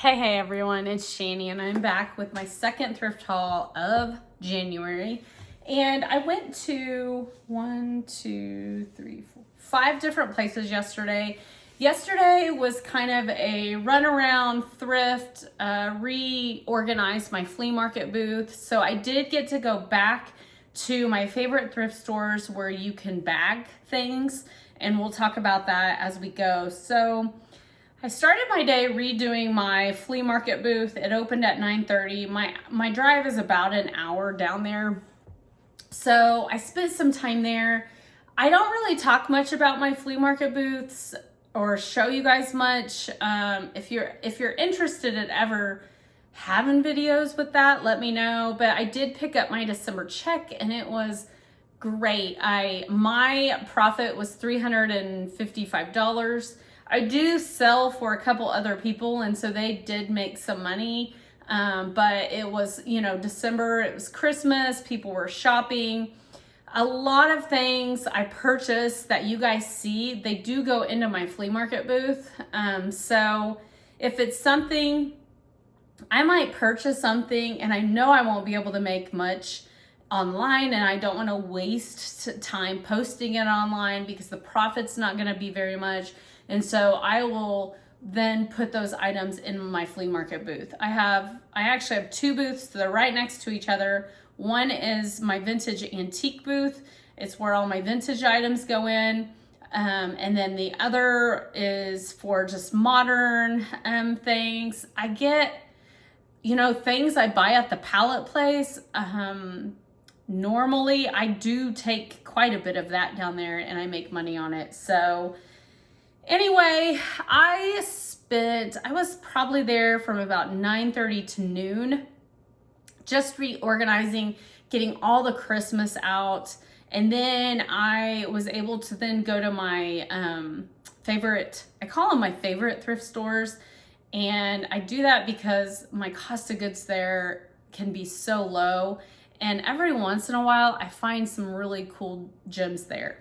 Hey everyone, it's Shani and I'm back with my second thrift haul of January. And I went to 5 different places yesterday. Yesterday was kind of a run around thrift, reorganized my flea market booth. So I did get to go back to my favorite thrift stores where you can bag things, and we'll talk about that as we go. So I started my day redoing my flea market booth. It opened at 9:30. My drive is about an hour down there. So I spent some time there. I don't really talk much about my flea market booths or show you guys much. If you're interested in ever having videos with that, let me know. But I did pick up my December check and it was great. My profit was $355. I do sell for a couple other people, and so they did make some money. But it was, December, it was Christmas, people were shopping. A lot of things I purchased that you guys see, they do go into my flea market booth. So if it's something, I might purchase something and I know I won't be able to make much online, and I don't want to waste time posting it online because the profit's not going to be very much. And so I will then put those items in my flea market booth. I actually have 2 booths. They're right next to each other. One is my vintage antique booth. It's where all my vintage items go in. And then the other is for just modern things. I get, things I buy at the pallet place. Normally I do take quite a bit of that down there and I make money on it. So anyway, I was probably there from about 9:30 to noon, just reorganizing, getting all the Christmas out. And then I was able to then go to my I call them my favorite thrift stores. And I do that because my cost of goods there can be so low. And every once in a while, I find some really cool gems there.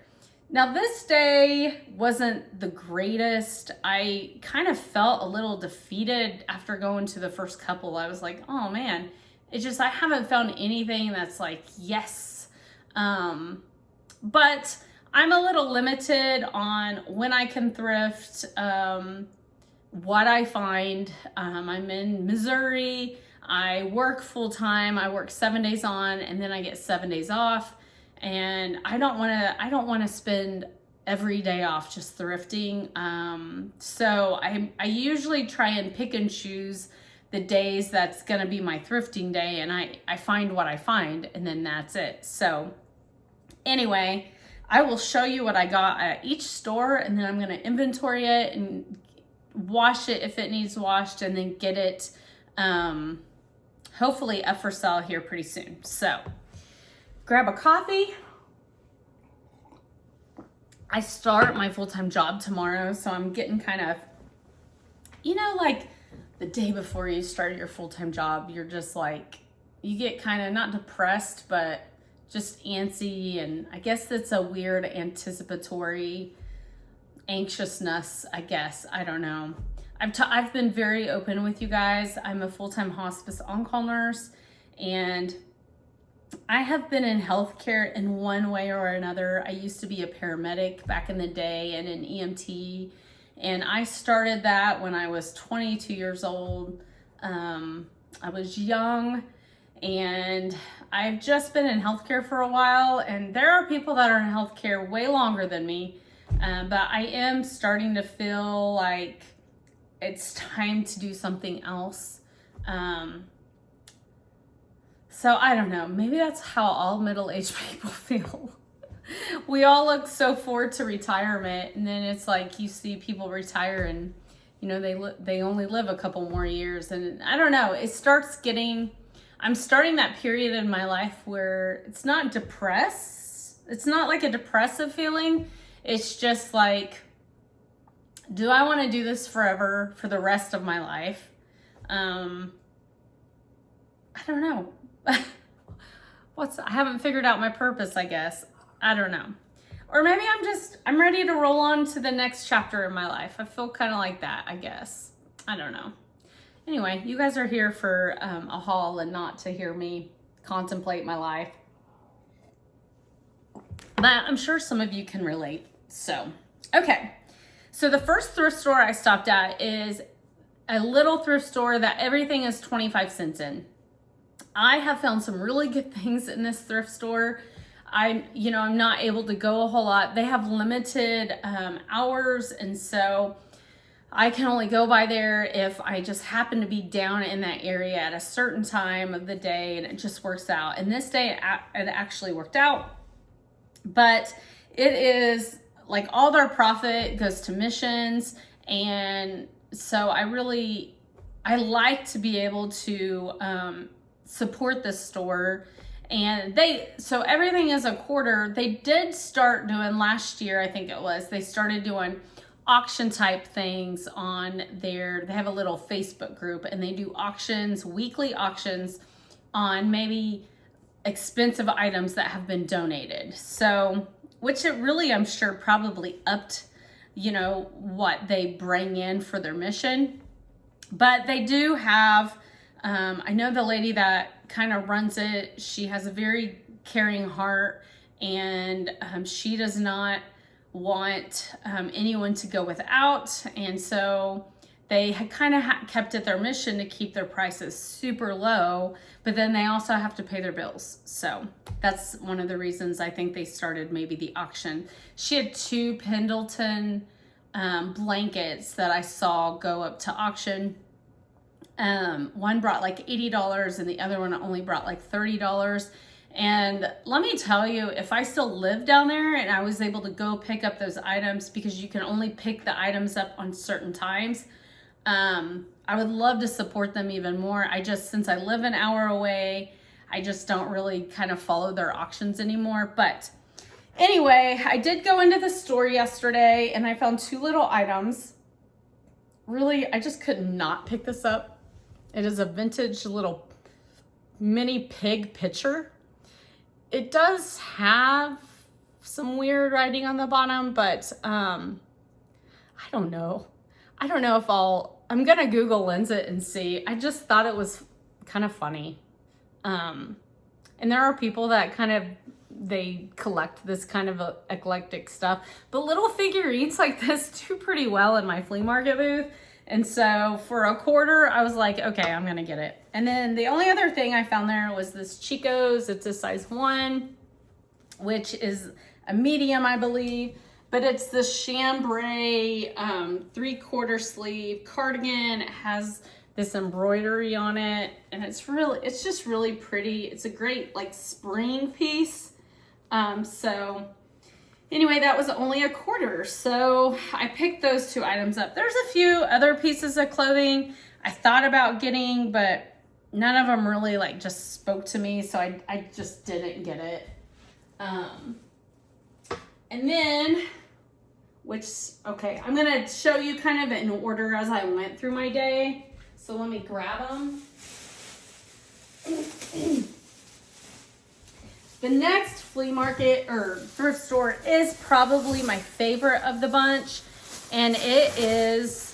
Now, this day wasn't the greatest. I kind of felt a little defeated after going to the first couple. I was like, oh man, I haven't found anything that's like, yes. But I'm a little limited on when I can thrift, what I find. I'm in Missouri. I work full time. I work 7 days on and then I get 7 days off. And I don't want to spend every day off just thrifting. So I usually try and pick and choose the days that's going to be my thrifting day, and I find what I find, and then that's it. So anyway, I will show you what I got at each store, and then I'm going to inventory it and wash it if it needs washed, and then get it hopefully up for sale here pretty soon. So grab a coffee. I start my full-time job tomorrow, so I'm getting kind of, like the day before you start your full-time job, you're just like, you get kind of not depressed, but just antsy. And I guess it's a weird anticipatory anxiousness, I guess. I don't know. I've been very open with you guys. I'm a full-time hospice on-call nurse, and I have been in healthcare in one way or another. I used to be a paramedic back in the day and an EMT, and I started that when I was 22 years old. I was young, and I've just been in healthcare for a while, and there are people that are in healthcare way longer than me, but I am starting to feel like it's time to do something else. So I don't know, maybe that's how all middle-aged people feel. We all look so forward to retirement, and then it's like you see people retire and they only live a couple more years, and I don't know, I'm starting that period in my life where it's not like a depressive feeling. It's just like, do I want to do this forever, for the rest of my life? I don't know. I haven't figured out my purpose, I guess. I don't know. Or maybe I'm ready to roll on to the next chapter in my life. I feel kind of like that, I guess. I don't know. Anyway, you guys are here for a haul and not to hear me contemplate my life. But I'm sure some of you can relate. So, okay. So the first thrift store I stopped at is a little thrift store that everything is 25 cents in. I have found some really good things in this thrift store. I'm not able to go a whole lot. They have limited hours, and so I can only go by there if I just happen to be down in that area at a certain time of the day, and it just works out. And this day, it actually worked out. But it is like all their profit goes to missions, and so I like to be able to support this store. And so everything is a quarter. They did start doing last year, I think it was, they started doing auction type things on they have a little Facebook group, and they do auctions, weekly auctions on maybe expensive items that have been donated. So, which it really, I'm sure, probably upped, what they bring in for their mission. But they do have, I know the lady that kind of runs it, she has a very caring heart, and she does not want anyone to go without. And so they had kind of kept it their mission to keep their prices super low, but then they also have to pay their bills. So that's one of the reasons I think they started maybe the auction. She had 2 Pendleton blankets that I saw go up to auction. One brought like $80 and the other one only brought like $30. And let me tell you, if I still lived down there and I was able to go pick up those items, because you can only pick the items up on certain times, I would love to support them even more. Since I live an hour away, I just don't really kind of follow their auctions anymore. But anyway, I did go into the store yesterday and I found 2 little items. Really, I just could not pick this up. It is a vintage little mini pig pitcher. It does have some weird writing on the bottom, but I don't know. I don't know if I'm gonna Google Lens it and see. I just thought it was kind of funny. And there are people that they collect this kind of eclectic stuff, but little figurines like this do pretty well in my flea market booth. And so for a quarter, I was like, okay, I'm gonna get it. And then the only other thing I found there was this Chico's. It's a size 1, which is a medium, I believe. But it's the chambray 3/4 sleeve cardigan. It has this embroidery on it, and it's just really pretty. It's a great like spring piece. So anyway, that was only a quarter. So I picked those 2 items up. There's a few other pieces of clothing I thought about getting, but none of them really like just spoke to me. So I just didn't get it. And then, I'm gonna show you kind of in order as I went through my day. So let me grab them. The next flea market or thrift store is probably my favorite of the bunch. And it is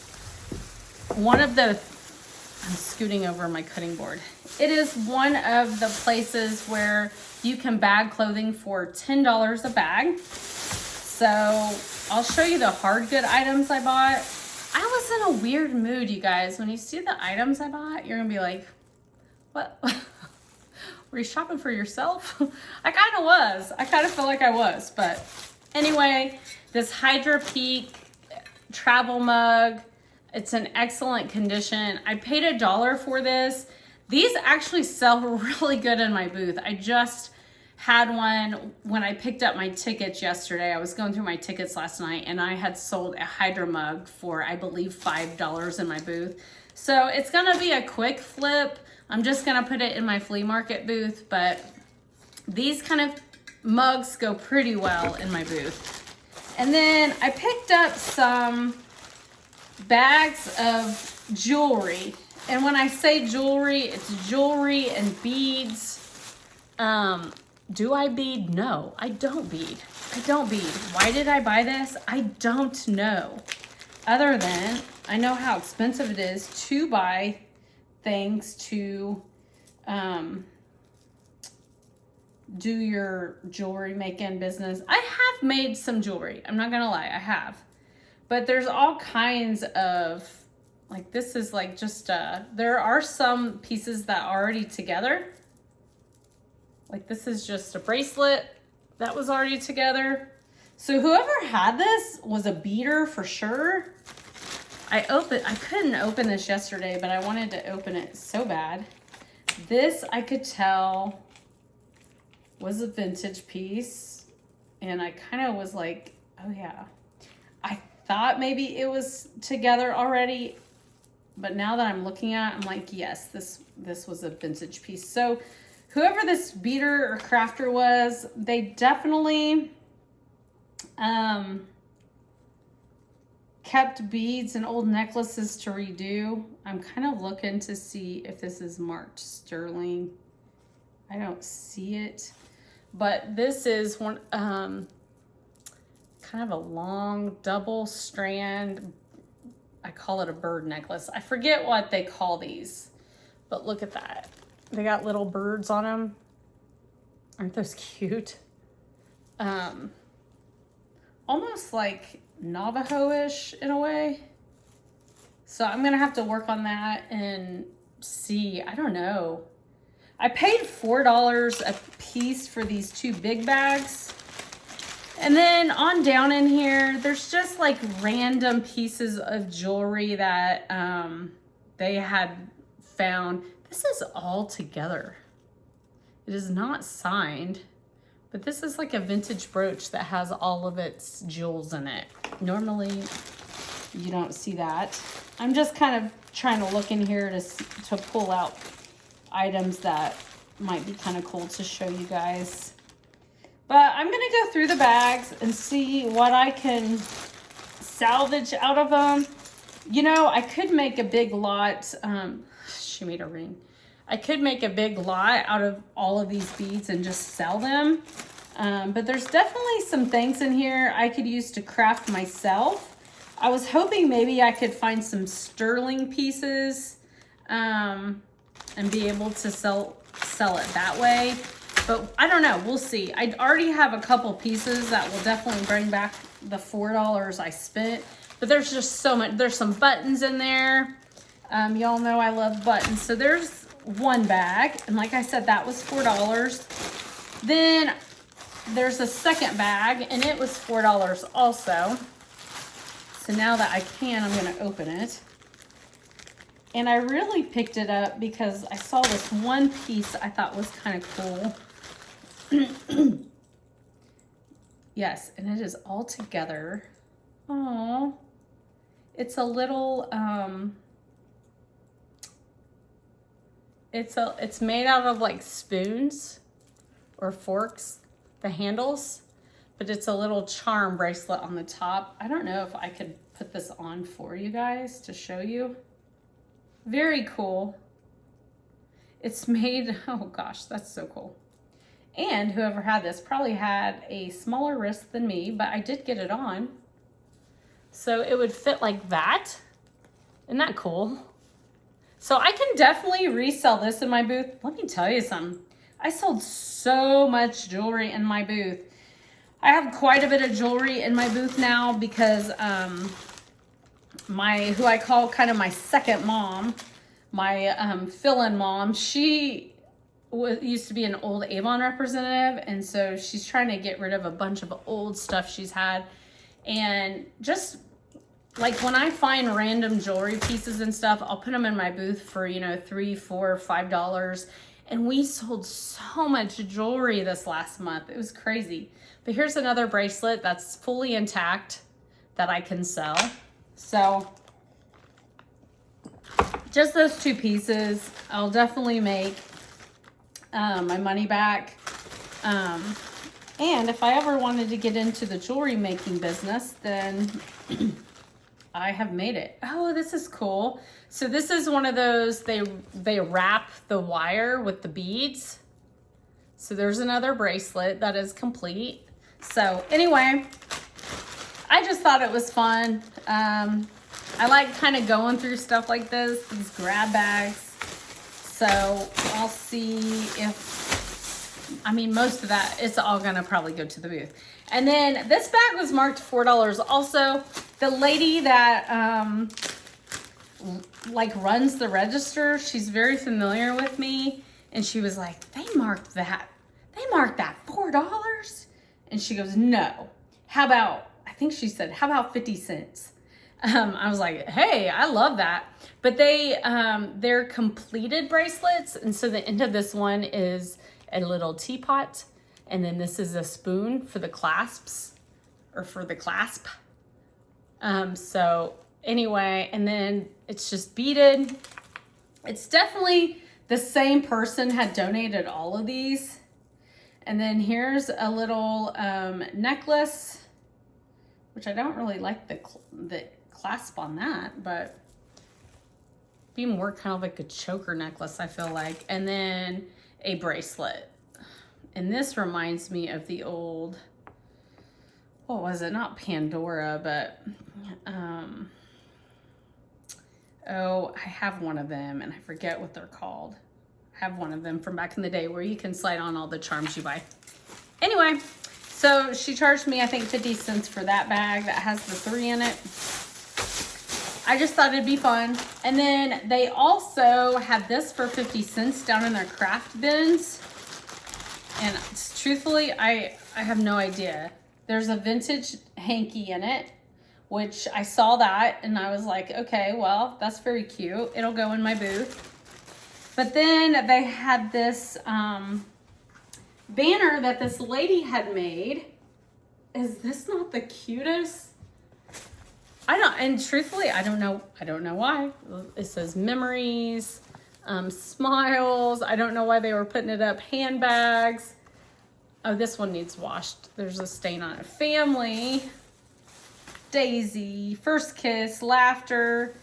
one of the, I'm scooting over my cutting board. It is one of the places where you can bag clothing for $10 a bag. So I'll show you the hard good items I bought. I was in a weird mood, you guys. When you see the items I bought, you're gonna be like, what? Were you shopping for yourself? I kind of was. I kind of feel like I was. But anyway, this Hydra Peak travel mug. It's in excellent condition. I paid $1 for this. These actually sell really good in my booth. I just had one when I picked up my tickets yesterday. I was going through my tickets last night, and I had sold a Hydra mug for, I believe, $5 in my booth. So it's gonna be a quick flip. I'm just gonna put it in my flea market booth, but these kind of mugs go pretty well in my booth. And then I picked up some bags of jewelry. And when I say jewelry, it's jewelry and beads. Do I bead? No, I don't bead. I don't bead. Why did I buy this? I don't know. Other than I know how expensive it is to buy things to do your jewelry making business. I have made some jewelry. I'm not gonna lie, I have. But there's all kinds of, like this is like just, there are some pieces that are already together. Like this is just a bracelet that was already together. So whoever had this was a beater for sure. I couldn't open this yesterday, but I wanted to open it so bad. This I could tell was a vintage piece. And I kind of was like, oh yeah. I thought maybe it was together already, but now that I'm looking at it, I'm like, yes, this was a vintage piece. So whoever this beater or crafter was, they definitely kept beads and old necklaces to redo. I'm kind of looking to see if this is marked sterling. I don't see it, but this is one kind of a long double strand. I call it a bird necklace. I forget what they call these, but look at that. They got little birds on them. Aren't those cute? Almost like Navajo-ish in a way. So I'm gonna have to work on that and see, I don't know. I paid $4 a piece for these 2 big bags. And then on down in here, there's just like random pieces of jewelry that they had found. This is all together. It is not signed, but this is like a vintage brooch that has all of its jewels in it. Normally, you don't see that. I'm just kind of trying to look in here to pull out items that might be kind of cool to show you guys. But I'm gonna go through the bags and see what I can salvage out of them. You know, I could make a big lot. She made a ring. I could make a big lot out of all of these beads and just sell them. But there's definitely some things in here I could use to craft myself. I was hoping maybe I could find some sterling pieces and be able to sell it that way. But I don't know, we'll see. I already have a couple pieces that will definitely bring back the $4 I spent. But there's just so much. There's some buttons in there. Y'all know I love buttons. So there's one bag. And like I said, that was $4. Then there's a second bag and it was $4 also. So now that I can, I'm gonna open it. And I really picked it up because I saw this one piece I thought was kind of cool. Yes, and it is all together. Oh, it's a little, it's made out of like spoons or forks, the handles, but it's a little charm bracelet on the top. I don't know if I could put this on for you guys to show you. Very cool. It's made, oh gosh, that's so cool. And whoever had this probably had a smaller wrist than me, but I did get it on. So it would fit like that. Isn't that cool? So I can definitely resell this in my booth. Let me tell you something. I sold so much jewelry in my booth. I have quite a bit of jewelry in my booth now because who I call kind of my second mom, my fill-in mom, she used to be an old Avon representative, and so she's trying to get rid of a bunch of old stuff she's had. And just like when I find random jewelry pieces and stuff, I'll put them in my booth for, you know, $3, $4, $5. And we sold so much jewelry this last month. It was crazy. But here's another bracelet that's fully intact that I can sell. So just those 2 pieces, I'll definitely make my money back. And if I ever wanted to get into the jewelry making business, then I have made it. Oh, this is cool. So this is one of those, they wrap the wire with the beads. So there's another bracelet that is complete. So anyway, I just thought it was fun. I like kind of going through stuff like this, these grab bags. So I'll see if, I mean, most of that, it's all gonna probably go to the booth. And then this bag was marked $4 also. The lady that like runs the register, she's very familiar with me. And she was like, they marked that $4? And she goes, no, how about, I think she said, how about 50 cents? I was like, hey, I love that. But they're completed bracelets. And so the end of this one is a little teapot. And then this is a spoon for the clasps, or for the clasp. So anyway, and then it's just beaded. It's definitely the same person had donated all of these. And then here's a little necklace, which I don't really like the clasp on that, but be more kind of like a choker necklace, I feel like. And then a bracelet. And this reminds me of the old, what was it? Not Pandora, but oh, I have one of them and I forget what they're called. I have one of them from back in the day where you can slide on all the charms you buy. Anyway, so she charged me, I think, 50 cents for that bag that has the 3 in it. I just thought it'd be fun. And then they also had this for 50 cents down in their craft bins. And truthfully, I have no idea. There's a vintage hanky in it, which I saw that and I was like, okay, well, that's very cute. It'll go in my booth. But then they had this banner that this lady had made. Is this not the cutest? And truthfully, I don't know why. It says memories, smiles. I don't know why they were putting it up. Handbags. Oh, this one needs washed. There's a stain on it. Family, Daisy, first kiss, laughter.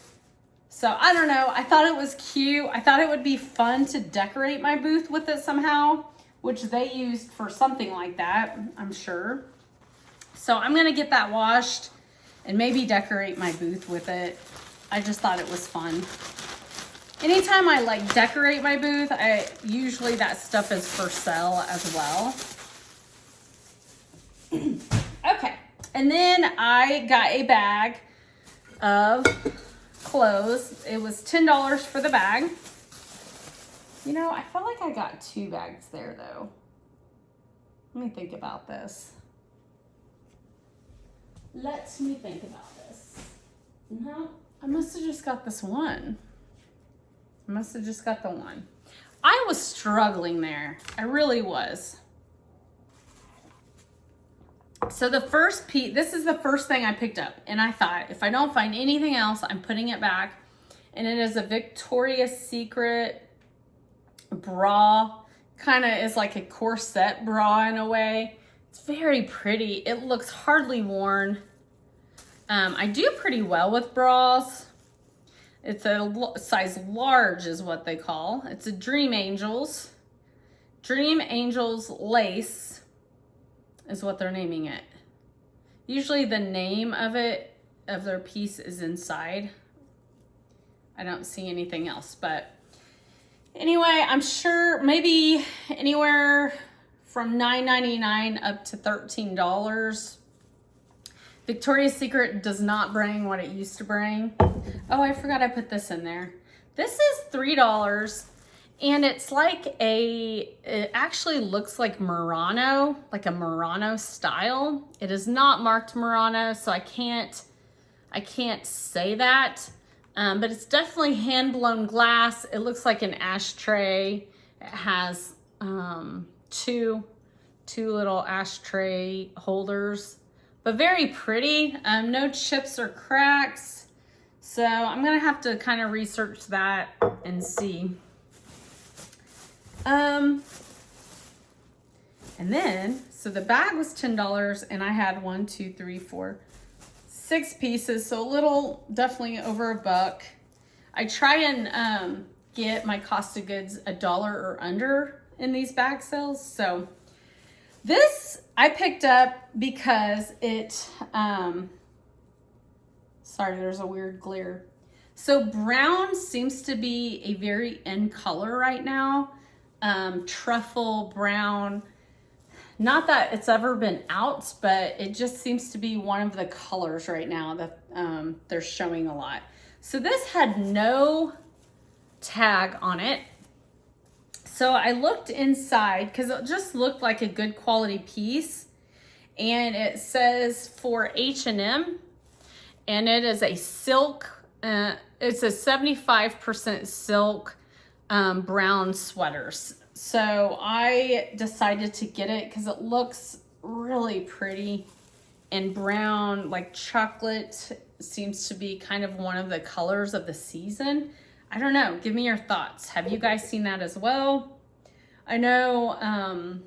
So I don't know. I thought it was cute. I thought it would be fun to decorate my booth with it somehow, which they used for something like that, I'm sure. So I'm going to get that washed and maybe decorate my booth with it. I just thought it was fun. Anytime I like decorate my booth, usually that stuff is for sale as well. Okay, and then I got a bag of clothes. It was $10 for the bag. You know, I felt like I got 2 bags there though. Let me think about this. Let me think about this. No, I must have just got this one. I must have just got the one. I was struggling there. I really was. So the first piece, this is the first thing I picked up. And I thought, if I don't find anything else, I'm putting it back. And it is a Victoria's Secret bra. Kind of is like a corset bra in a way. It's very pretty. It looks hardly worn. I do pretty well with bras. It's a size large is what they call. It's a Dream Angels. Dream Angels lace is what they're naming it. Usually the name of their piece is inside. I don't see anything else, but anyway, I'm sure maybe anywhere from $9.99 up to $13. Victoria's Secret does not bring what it used to bring. Oh, I forgot I put this in there. This is $3, and it's like it actually looks like Murano, like a Murano style. It is not marked Murano, so I can't say that. But it's definitely hand-blown glass. It looks like an ashtray. It has two little ashtray holders, but very pretty. No chips or cracks. So I'm gonna have to kind of research that and see. And then, so the bag was $10 and I had 1, 2, 3, 4, 6 pieces. So a little, definitely over $1. I try and get my cost of goods $1 or under in these bag sales. So this I picked up because it, sorry, there's a weird glare. So brown seems to be a very in color right now. Truffle brown. Not that it's ever been out, but it just seems to be one of the colors right now that they're showing a lot. So this had no tag on it. So I looked inside because it just looked like a good quality piece. And it says for H&M, and it is a silk, it's a 75% silk brown sweaters. So I decided to get it because it looks really pretty, and brown, like chocolate, seems to be kind of one of the colors of the season. I don't know, give me your thoughts. Have you guys seen that as well? I know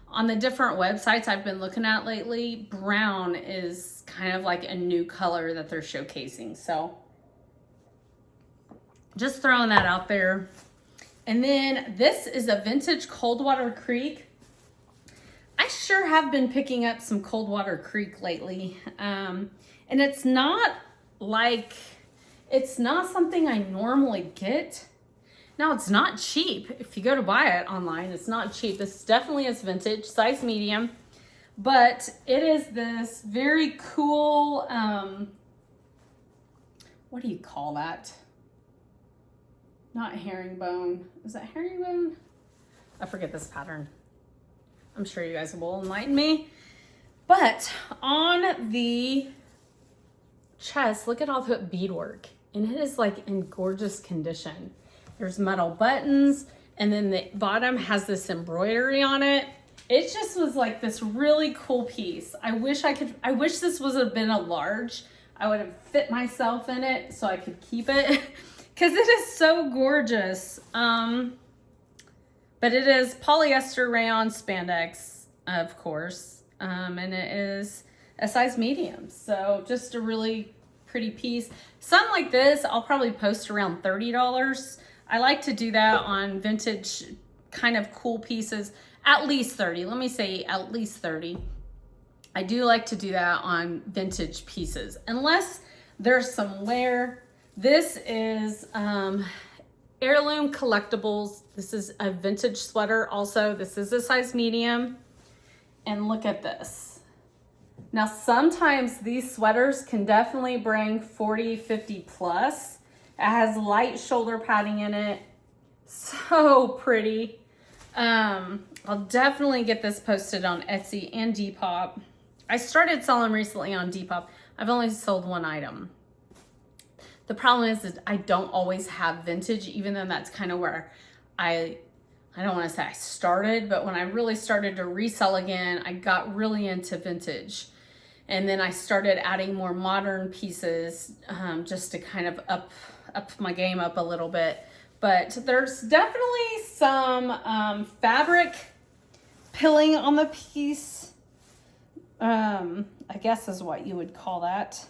on the different websites I've been looking at lately, brown is kind of like a new color that they're showcasing. So just throwing that out there. And then this is a vintage Coldwater Creek. I sure have been picking up some Coldwater Creek lately. And it's not something I normally get. Now, it's not cheap. If you go to buy it online, it's not cheap. This definitely is vintage, size medium. But it is this very cool, what do you call that? Not herringbone. Is that herringbone? I forget this pattern. I'm sure you guys will enlighten me. But on the chest, look at all the beadwork. And it is like in gorgeous condition. There's metal buttons, and then the bottom has this embroidery on it. It just was like this really cool piece. I wish this would have been a large. I would have fit myself in it so I could keep it because it is so gorgeous. But it is polyester rayon spandex, of course, and it is a size medium. So just a really pretty piece. Some like this, I'll probably post around $30. I like to do that on vintage kind of cool pieces, at least 30. Let me say at least 30. I do like to do that on vintage pieces, unless there's some wear. This is Heirloom Collectibles. This is a vintage sweater also. This is a size medium. And look at this. Now, sometimes these sweaters can definitely bring 40, 50 plus. It has light shoulder padding in it. So pretty. I'll definitely get this posted on Etsy and Depop. I started selling recently on Depop. I've only sold one item. The problem is that I don't always have vintage, even though that's kind of where I don't want to say I started, but when I really started to resell again, I got really into vintage. And then I started adding more modern pieces just to kind of up my game up a little bit. But there's definitely some fabric pilling on the piece. I guess is what you would call that.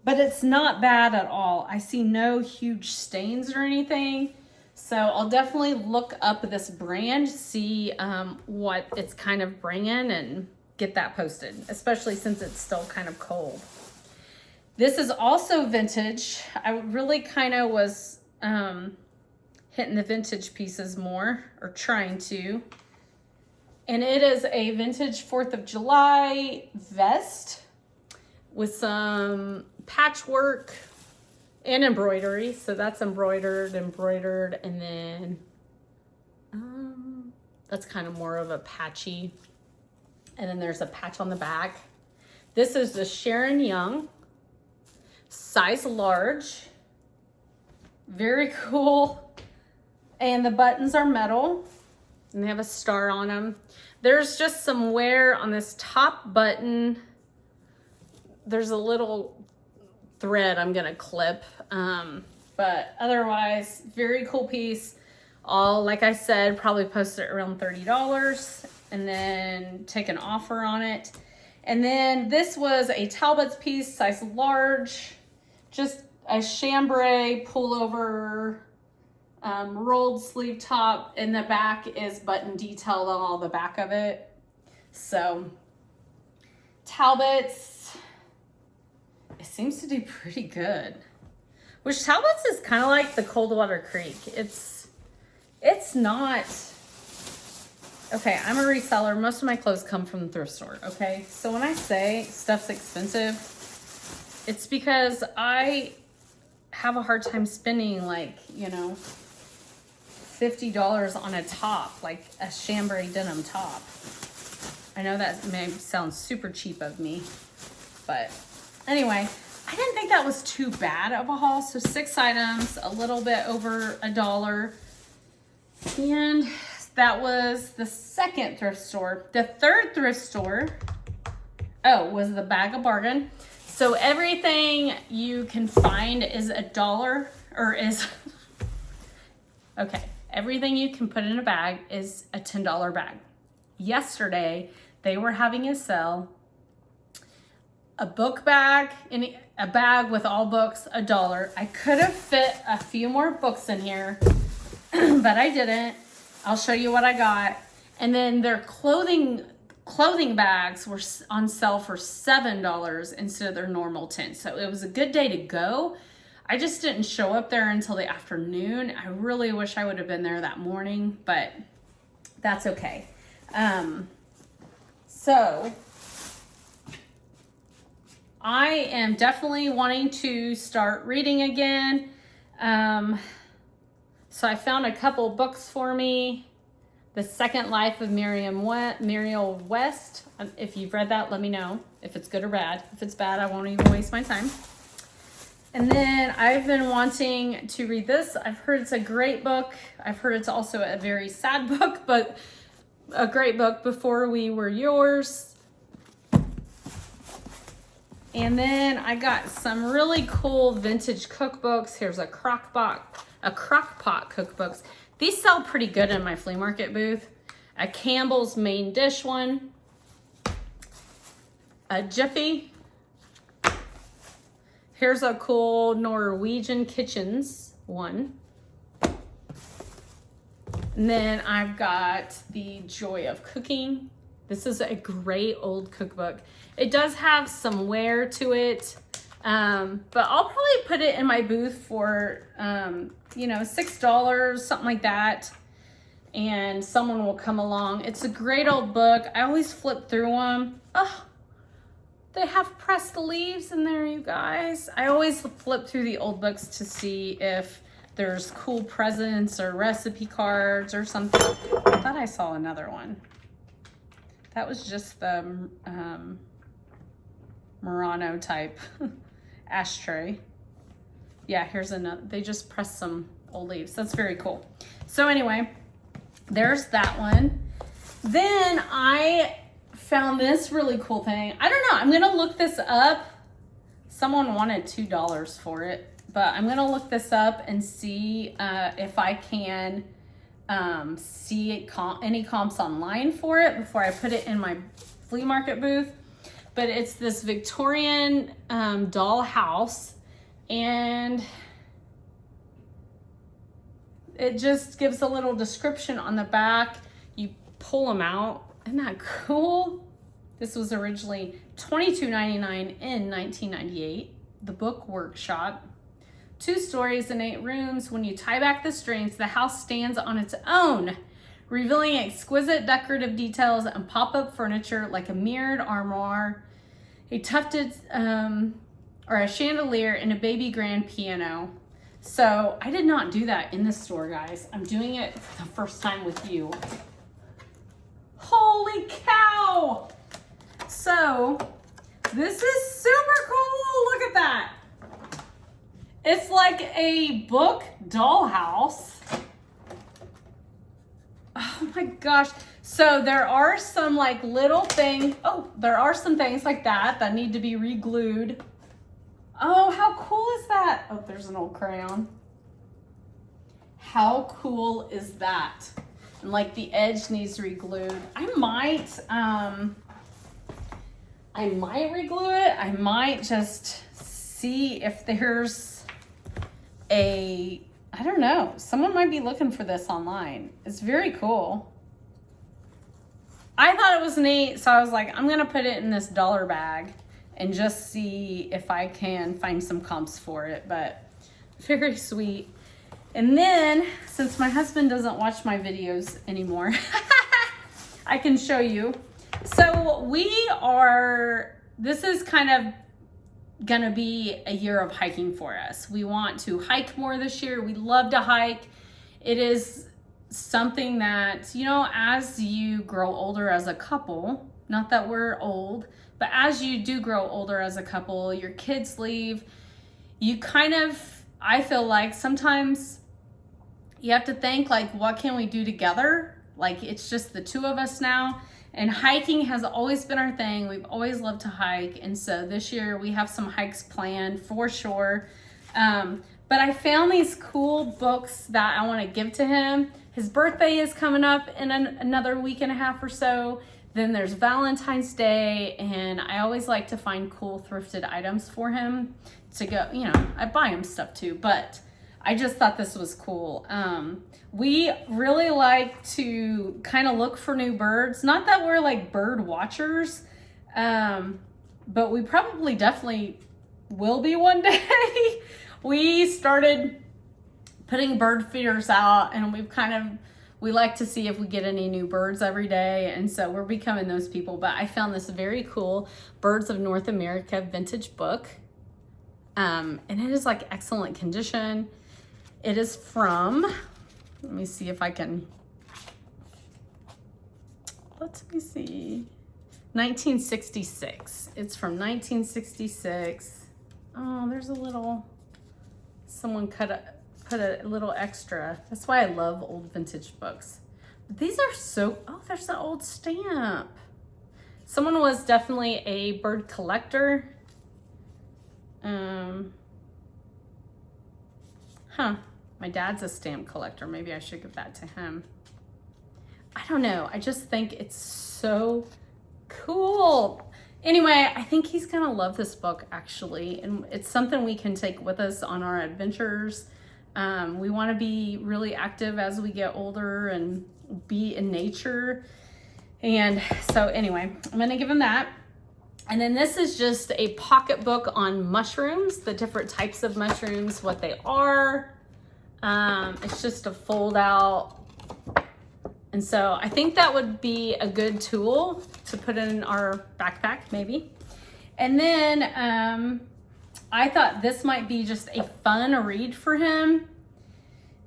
But it's not bad at all. I see no huge stains or anything. So I'll definitely look up this brand, see what it's kind of bringing, and get that posted, especially since it's still kind of cold. This is also vintage. I really kind of was hitting the vintage pieces more, or trying to. And it is a vintage 4th of July vest with some patchwork and embroidery. So that's embroidered, and then that's kind of more of a patchy. And then there's a patch on the back. This is the Sharon Young, size large. Very cool. And the buttons are metal, and they have a star on them. There's just some wear on this top button. There's a little thread I'm gonna clip, but otherwise, very cool piece. I'll, like I said, probably post it around $30 and then take an offer on it. And then this was a Talbot's piece, size large, just a chambray pullover, rolled sleeve top. In the back is button detailed on all the back of it. So Talbot's, it seems to do pretty good. which Talbot's is kind of like the Coldwater Creek. It's not, okay, I'm a reseller. Most of my clothes come from the thrift store, okay? So when I say stuff's expensive, it's because I have a hard time spending like, you know, $50 on a top, like a chambray denim top. I know that may sound super cheap of me, but anyway, I didn't think that was too bad of a haul. So 6 items, a little bit over $1. And that was the second thrift store. The third thrift store, was the Bag of Bargain. So everything you can find is $1 or is, okay. Everything you can put in a bag is a $10 bag. Yesterday, they were having a sale. A book bag, a bag with all books, $1. I could have fit a few more books in here, but I didn't. I'll show you what I got. And then their clothing bags were on sale for $7 instead of their normal $10. So it was a good day to go. I just didn't show up there until the afternoon. I really wish I would have been there that morning, but that's okay. So I am definitely wanting to start reading again. So I found a couple books for me. The Second Life of Muriel West. If you've read that, let me know if it's good or bad. If it's bad, I won't even waste my time. And then I've been wanting to read this. I've heard it's a great book. I've heard it's also a very sad book, but a great book, Before We Were Yours. And then I got some really cool vintage cookbooks. Here's a crock pot cookbooks. These sell pretty good in my flea market booth. A Campbell's main dish one. A Jiffy. Here's a cool Norwegian kitchens one. And then I've got the Joy of Cooking. This is a great old cookbook. It does have some wear to it, but I'll probably put it in my booth for, $6, something like that. And someone will come along. It's a great old book. I always flip through them. Oh, they have pressed leaves in there, you guys. I always flip through the old books to see if there's cool presents or recipe cards or something. I thought I saw another one. That was just the Murano type ashtray. Yeah, here's another. They just pressed some old leaves. That's very cool. So anyway, there's that one. Then I found this really cool thing. I don't know. I'm going to look this up. Someone wanted $2 for it, but I'm going to look this up and see if I can see any comps online for it before I put it in my flea market booth. But it's this Victorian doll house, and it just gives a little description on the back. You pull them out. Isn't that cool? This was originally $22.99 in 1998. The Book Workshop. 2 stories and 8 rooms. When you tie back the strings, the house stands on its own, revealing exquisite decorative details and pop-up furniture like a mirrored armoire, a tufted or a chandelier, and a baby grand piano. So I did not do that in the store, guys. I'm doing it for the first time with you. Holy cow! So this is super cool. Look at that. It's like a book dollhouse. Oh my gosh. So there are some like little things. Oh, there are some things like that need to be re-glued. Oh, how cool is that? Oh, there's an old crayon. How cool is that? And like the edge needs re-glued. I might re-glue it. I might just see if there's I don't know. Someone might be looking for this online. It's very cool. I thought it was neat, so I was like, I'm gonna put it in this dollar bag and just see if I can find some comps for it. But Very sweet. And then, since my husband doesn't watch my videos anymore, I can show you. So this is kind of gonna be a year of hiking for us. We want to hike more this year. We love to hike. It is something that, you know, as you grow older as a couple, not that we're old, but as you do grow older as a couple, your kids leave, you kind of, I feel like sometimes you have to think like, what can we do together? Like, it's just the two of us now. And hiking has always been our thing. We've always loved to hike. And so this year we have some hikes planned for sure. But I found these cool books that I want to give to him. His birthday is coming up in another week and a half or so. Then there's Valentine's Day. And I always like to find cool thrifted items for him to go, you know, I buy him stuff too, but I just thought this was cool. We really like to kind of look for new birds. Not that we're like bird watchers, but we probably definitely will be one day. We started putting bird feeders out, and we like to see if we get any new birds every day. And so we're becoming those people. But I found this very cool Birds of North America vintage book. And it is like excellent condition. It is from, let me see if I can, let me see, 1966. It's from 1966. Oh, there's a little, someone put a little extra. That's why I love old vintage books. But these are so, oh, there's an old stamp. Someone was definitely a bird collector. My dad's a stamp collector. Maybe I should give that to him. I don't know. I just think it's so cool. Anyway, I think he's gonna love this book actually. And it's something we can take with us on our adventures. We wanna be really active as we get older and be in nature. And so anyway, I'm gonna give him that. And then this is just a pocketbook on mushrooms, the different types of mushrooms, what they are. It's just a fold out. And so I think that would be a good tool to put in our backpack maybe. And then I thought this might be just a fun read for him.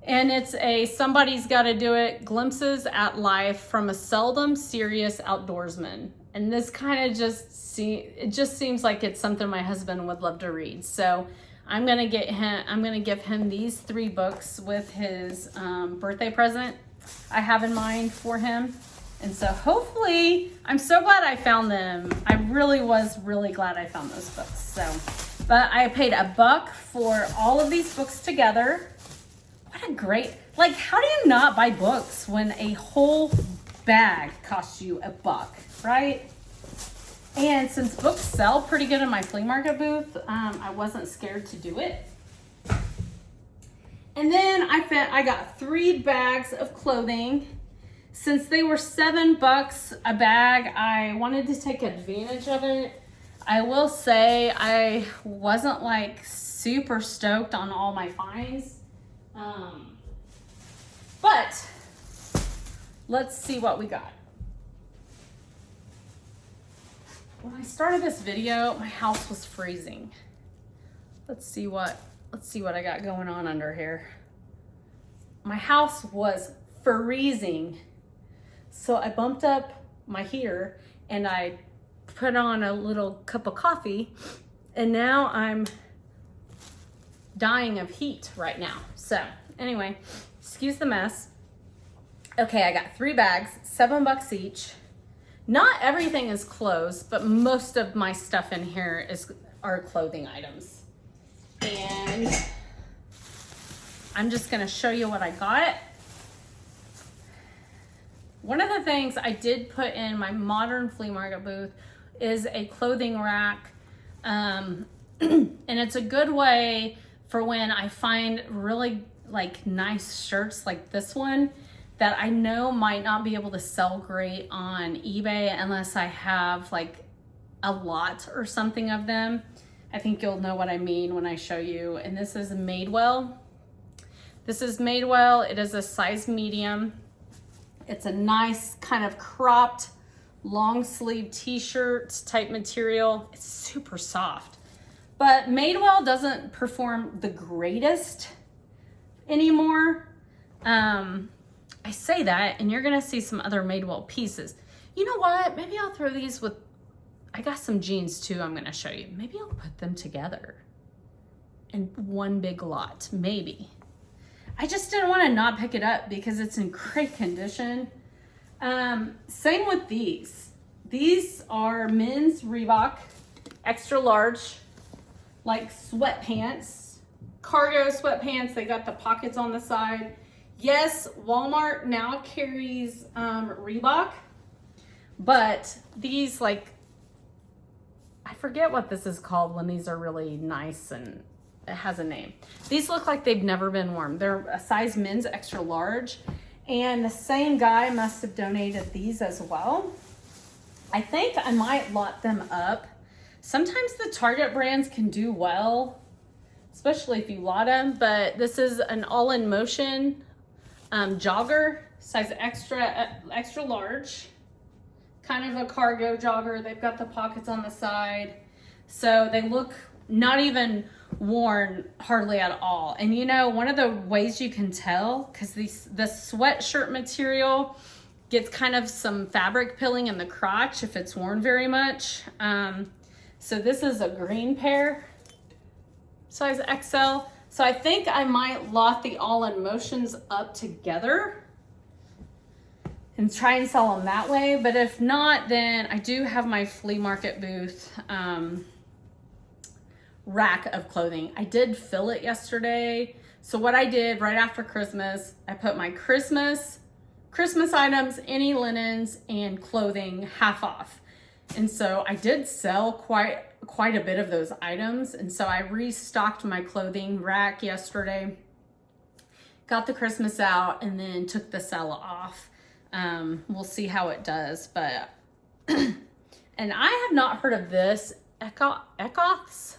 And it's a Somebody's Gotta Do It, Glimpses at Life from a Seldom Serious Outdoorsman. And this kind of it just seems like it's something my husband would love to read. So I'm gonna give him these 3 books with his birthday present I have in mind for him. And so hopefully, I'm so glad I found them. I really was really glad I found those books. So, but I paid $1 for all of these books together. What a great, like, how do you not buy books when a whole bag costs you $1, right? And since books sell pretty good in my flea market booth, I wasn't scared to do it. And then I got 3 bags of clothing. Since they were $7 a bag, I wanted to take advantage of it. I will say I wasn't like super stoked on all my finds. But let's see what we got. When I started this video, my house was freezing. Let's see what I got going on under here. My house was freezing. So I bumped up my heater and I put on a little cup of coffee, and now I'm dying of heat right now. So anyway, excuse the mess. Okay, I got 3 bags, $7 each. Not everything is clothes, but most of my stuff in here are clothing items. And I'm just gonna show you what I got. One of the things I did put in my modern flea market booth is a clothing rack. And it's a good way for when I find really like nice shirts like this one that I know might not be able to sell great on eBay unless I have like a lot or something of them. I think you'll know what I mean when I show you. And this is Madewell. This is Madewell. It is a size medium. It's a nice kind of cropped long sleeve t-shirt type material. It's super soft. But Madewell doesn't perform the greatest anymore. I say that, and you're gonna see some other Madewell pieces. You know what? Maybe I'll throw these with, I got some jeans too I'm gonna show you. Maybe I'll put them together in one big lot, maybe. I just didn't want to not pick it up because it's in great condition. Same with these. These are men's Reebok, extra large, like sweatpants, cargo sweatpants. They got the pockets on the side. Yes, Walmart now carries Reebok, but these, like, I forget what this is called when these are really nice and it has a name. These look like they've never been worn. They're a size men's extra large, and the same guy must have donated these as well. I think I might lot them up. Sometimes the Target brands can do well, especially if you lot them, but this is an all-in motion jogger, size extra large, kind of a cargo jogger. They've got the pockets on the side, so they look not even worn hardly at all. And you know, one of the ways you can tell, because the sweatshirt material gets kind of some fabric pilling in the crotch if it's worn very much. So this is a green pair, size XL. So I think I might lot the all-in motions up together and try and sell them that way. But if not, then I do have my flea market booth rack of clothing. I did fill it yesterday. So what I did right after Christmas, I put my Christmas items, any linens, and clothing half off. And so I did sell quite a bit of those items. And so I restocked my clothing rack yesterday, got the Christmas out, and then took the sale off. We'll see how it does, but, and I have not heard of this, Ecoths.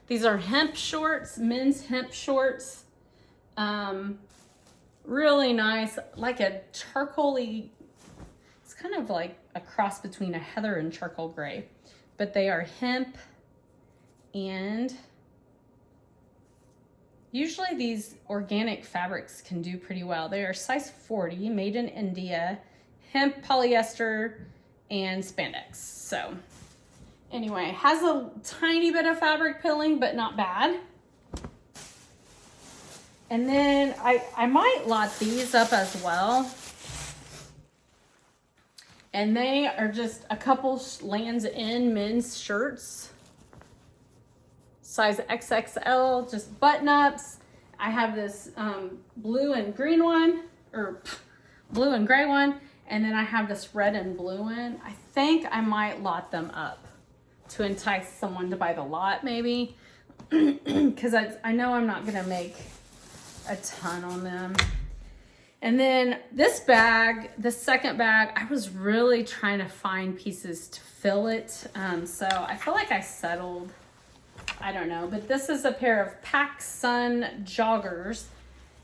These are hemp shorts, men's hemp shorts. Really nice, like a charcoaly, it's kind of like a cross between a heather and charcoal gray, but they are hemp, and usually these organic fabrics can do pretty well. They are size 40, made in India, hemp, polyester, and spandex. So anyway, has a tiny bit of fabric pilling, but not bad. And then I might lot these up as well. And they are just a couple Lands' End men's shirts. Size XXL, just button-ups. I have this blue and green one, or blue and gray one. And then I have this red and blue one. I think I might lot them up to entice someone to buy the lot, maybe. Because I know I'm not going to make a ton on them. And then this bag, the second bag, I was really trying to find pieces to fill it. So I feel like I settled, I don't know, but this is a pair of PacSun joggers.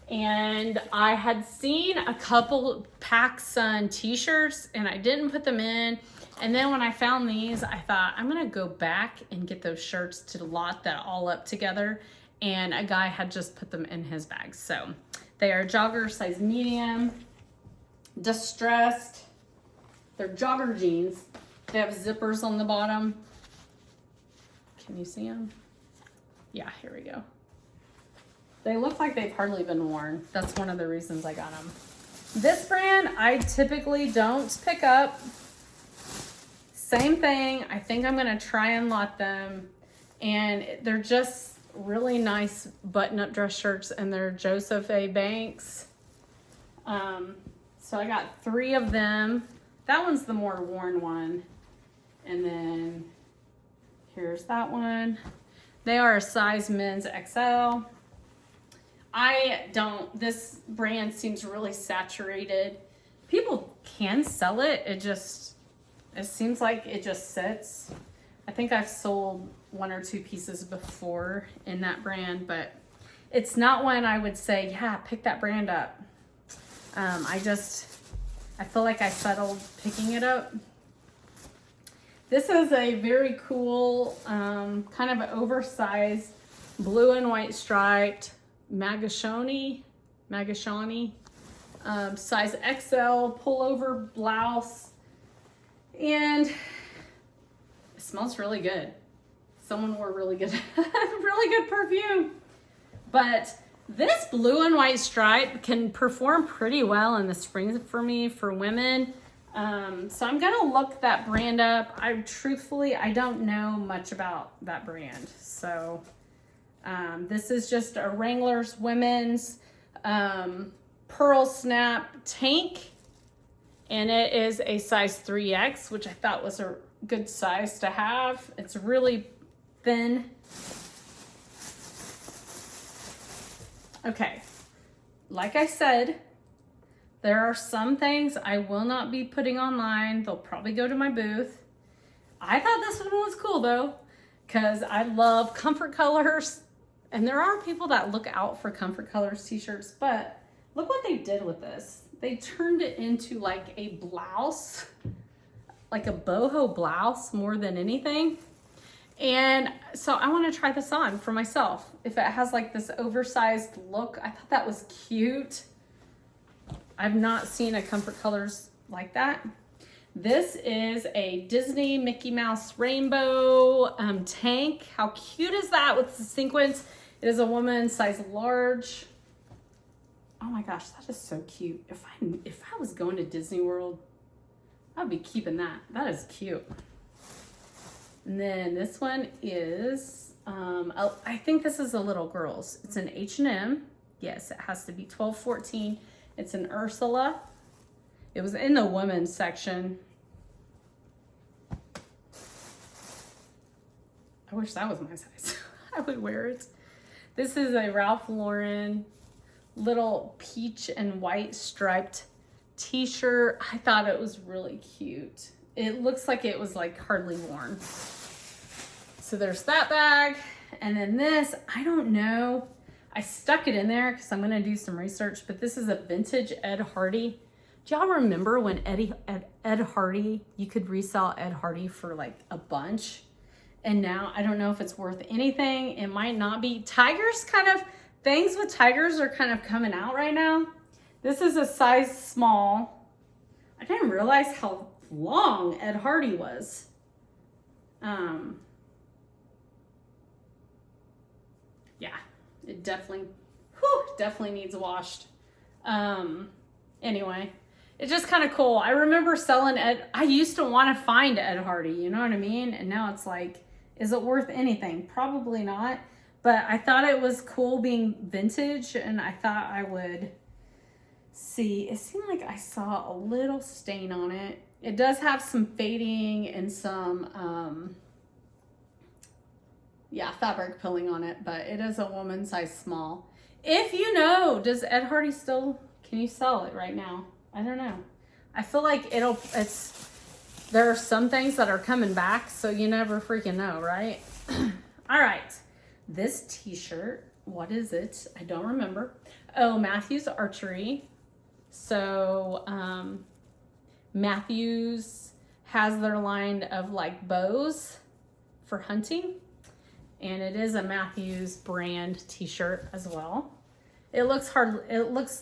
And I had seen a couple PacSun t-shirts and I didn't put them in. And then when I found these, I thought I'm gonna go back and get those shirts to lot that all up together. And a guy had just put them in his bag. So they are jogger size medium, distressed. They're jogger jeans. They have zippers on the bottom. Can you see them? Yeah, here we go. They look like they've hardly been worn. That's one of the reasons I got them. This brand, I typically don't pick up. Same thing. I think I'm gonna try and lot them. And they're just really nice button-up dress shirts, and they're Joseph A. Banks. So I got 3 of them. That one's the more worn one. And then here's that one. They are a size men's XL. This brand seems really saturated. People can sell it. It seems like it just sits. I think I've sold one or two pieces before in that brand, but it's not one I would say, yeah, pick that brand up. I feel like I settled picking it up. This is a very cool, kind of oversized blue and white striped Magashoni, size XL pullover blouse. And it smells really good. Someone wore really good, really good perfume. But this blue and white stripe can perform pretty well in the spring for me, for women. So I'm gonna look that brand up. I don't know much about that brand. So this is just a Wrangler's women's pearl snap tank, and it is a size 3X, which I thought was a good size to have. It's really thin. Okay, like I said, there are some things I will not be putting online. They'll probably go to my booth. I thought this one was cool though, because I love Comfort Colors, and there are people that look out for Comfort Colors t-shirts, but look what they did with this. They turned it into like a blouse, like a boho blouse more than anything. And so I want to try this on for myself. If it has like this oversized look, I thought that was cute. I've not seen a Comfort Colors like that. This is a Disney Mickey Mouse rainbow tank. How cute is that with the sequins? It is a woman's size large. Oh my gosh, that is so cute. If I was going to Disney World, I'd be keeping that. That is cute. And then this one is, I think this is a little girl's. It's an H&M. Yes, it has to be 12-14. It's an Ursula. It was in the women's section. I wish that was my size. I would wear it. This is a Ralph Lauren little peach and white striped t-shirt. I thought it was really cute. It looks like it was like hardly worn. So there's that bag. And then this, I don't know. I stuck it in there because I'm going to do some research, but this is a vintage Ed Hardy. Do y'all remember when Ed Hardy, you could resell Ed Hardy for like a bunch? And now I don't know if it's worth anything. It might not be. Things with tigers are kind of coming out right now. This is a size small. I didn't realize how long Ed Hardy was. Yeah, it definitely needs washed. Anyway, it's just kind of cool. I remember selling I used to want to find Ed Hardy, you know what I mean? And now it's like, is it worth anything? Probably not. But I thought it was cool being vintage, and I thought I would see. It seemed like I saw a little stain on it. It does have some fading and some, fabric peeling on it, but it is a woman's size small. If you know, does Ed Hardy can you sell it right now? I don't know. I feel like there are some things that are coming back, so you never freaking know, right? All right. This t-shirt, what is it? I don't remember. Oh, Matthews Archery. So Matthews has their line of like bows for hunting, and it is a Matthews brand t-shirt as well. It looks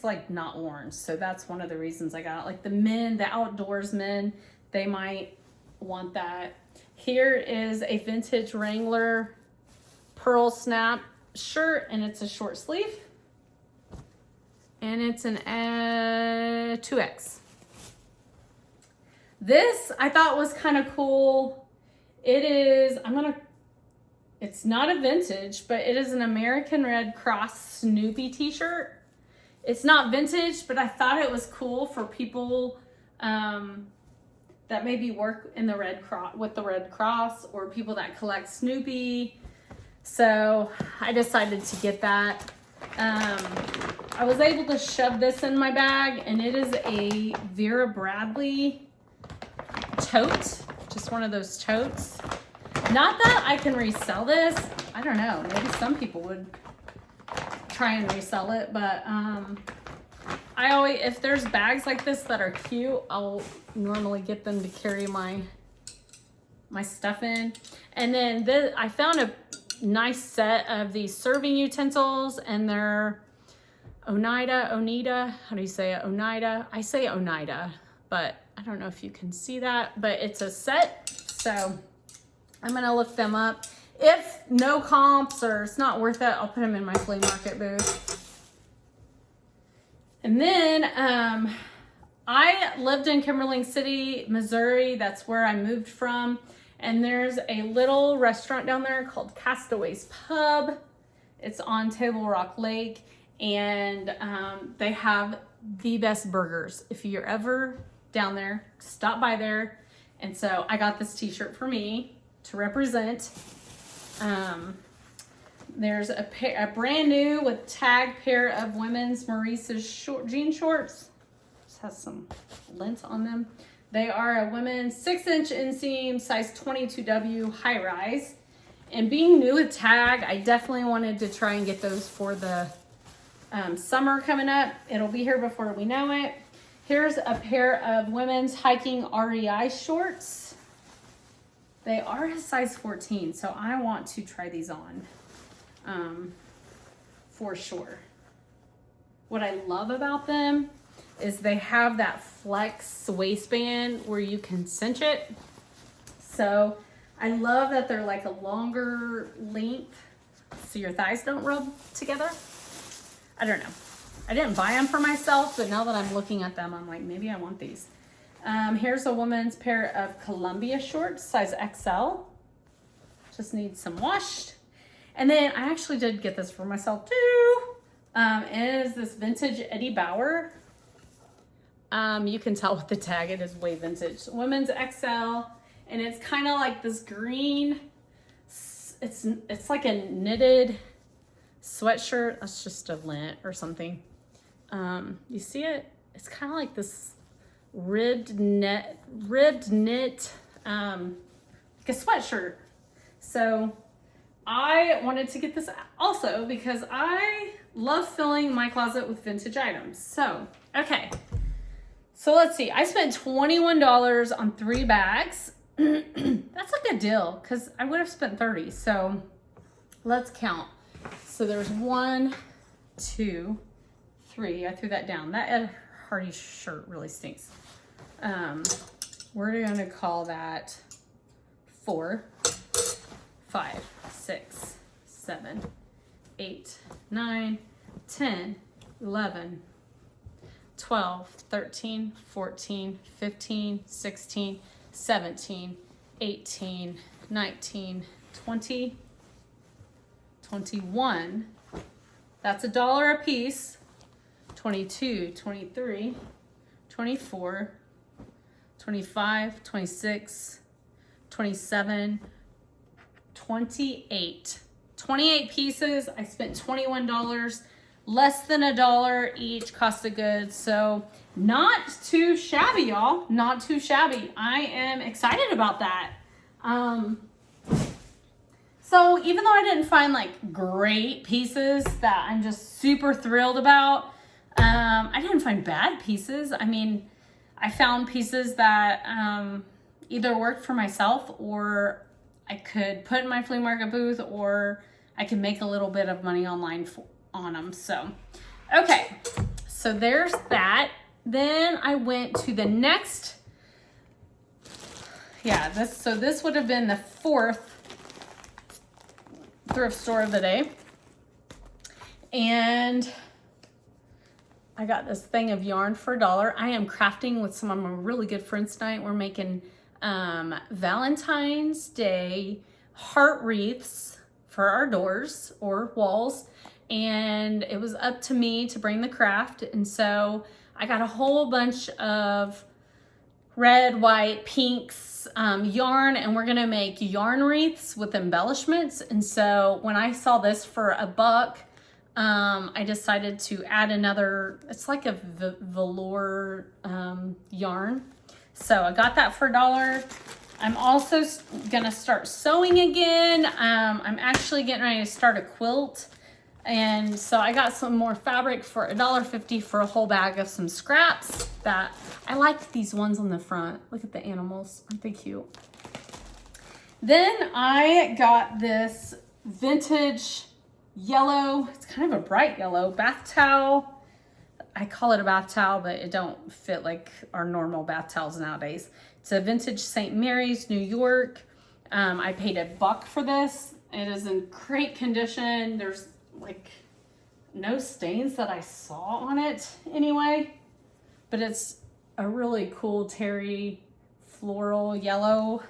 like not worn, so that's one of the reasons I got it. Like the outdoorsmen, they might want that. Here is a vintage Wrangler pearl snap shirt, and it's a short sleeve, and it's an 2X. This I thought was kind of cool. It's not a vintage, but it is an American Red Cross Snoopy t-shirt. It's not vintage, but I thought it was cool for people that maybe work in with the Red Cross, or people that collect Snoopy. So I decided to get that. I was able to shove this in my bag, and it is a Vera Bradley tote, just one of those totes. Not that I can resell this. I don't know. Maybe some people would try and resell it, but I always, if there's bags like this that are cute, I'll normally get them to carry my stuff in. And then this, I found a nice set of these serving utensils, and they're Oneida, how do you say it? Oneida, I say Oneida, but I don't know if you can see that, but it's a set. So I'm gonna look them up. If no comps or it's not worth it, I'll put them in my flea market booth. And then I lived in Kimberling City, Missouri. That's where I moved from. And there's a little restaurant down there called Castaways Pub. It's on Table Rock Lake, and they have the best burgers. If you're ever down there, stop by there. And so I got this t-shirt for me to represent. There's a brand new with tag pair of women's Maurice's jean shorts. This has some lint on them. They are a women's 6-inch inseam, size 22W high rise. And being new with tag, I definitely wanted to try and get those for the summer coming up. It'll be here before we know it. Here's a pair of women's hiking REI shorts. They are a size 14, so I want to try these on for sure. What I love about them is they have that flex waistband where you can cinch it. So I love that they're like a longer length so your thighs don't rub together. I don't know. I didn't buy them for myself, but now that I'm looking at them, I'm like, maybe I want these. Here's a woman's pair of Columbia shorts, size XL. Just needs some washed. And then I actually did get this for myself too. It is this vintage Eddie Bauer. You can tell with the tag, it is way vintage. Women's XL, and it's kind of like this green. It's like a knitted sweatshirt. That's just a lint or something. You see it? It's kind of like this ribbed knit, like a sweatshirt. So I wanted to get this also because I love filling my closet with vintage items. So, okay. So let's see. I spent $21 on 3 bags. That's a good deal because I would have spent $30. So let's count. So there's 1, 2, 3. I threw that down. That Ed Hardy shirt really stinks. We're going to call that 4, 5, 6, 7, 8, 9, 10, 11, 12, 13, 14, 15, 16, 17, 18, 19, 20, 21. That's $1 a piece. 22, 23, 24, 25, 26, 27, 28. 28 pieces. I spent $21, less than $1 each cost of goods. So not too shabby, y'all. Not too shabby. I am excited about that. So even though I didn't find like great pieces that I'm just super thrilled about, I didn't find bad pieces. I mean, I found pieces that either worked for myself or I could put in my flea market booth, or I can make a little bit of money online on them. So, okay, so there's that. Then I went to the next, this would have been the 4th thrift store of the day. And I got this thing of yarn for $1. I am crafting with some of my really good friends tonight. We're making Valentine's Day heart wreaths for our doors or walls. And it was up to me to bring the craft. And so I got a whole bunch of red, white, pinks yarn, and we're gonna make yarn wreaths with embellishments. And so when I saw this for $1, I decided to add another, it's like a velour yarn. So I got that for $1. I'm also gonna start sewing again. I'm actually getting ready to start a quilt. And so I got some more fabric for $1.50 for a whole bag of some scraps that I like these ones on the front. Look at the animals, aren't they cute? Then I got this vintage yellow, it's kind of a bright yellow bath towel. I call it a bath towel, but it don't fit like our normal bath towels nowadays. It's a vintage St. Mary's, New York. I paid $1 for this. It is in great condition. There's like no stains that I saw on it anyway, but it's a really cool terry floral yellow.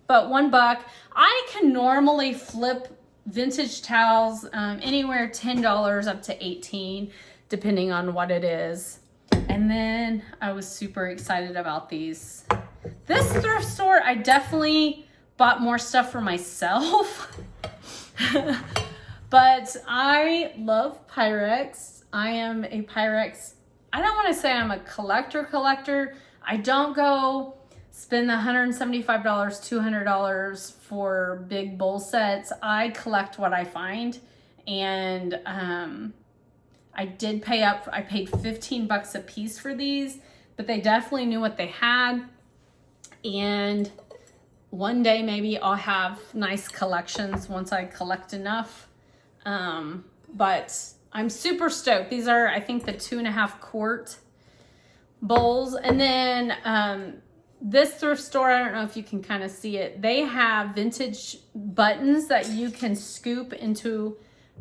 But $1. I can normally flip vintage towels anywhere $10 up to $18, depending on what it is. And then I was super excited about these. This thrift store, I definitely bought more stuff for myself. But I love Pyrex. I am a Pyrex. I don't want to say I'm a collector. I don't go spend the $175, $200 for big bowl sets. I collect what I find. And I did pay up. I paid $15 a piece for these, but they definitely knew what they had. And one day maybe I'll have nice collections once I collect enough. But I'm super stoked. These are, I think, the 2.5 quart bowls. And then this thrift store, I don't know if you can kind of see it. They have vintage buttons that you can scoop into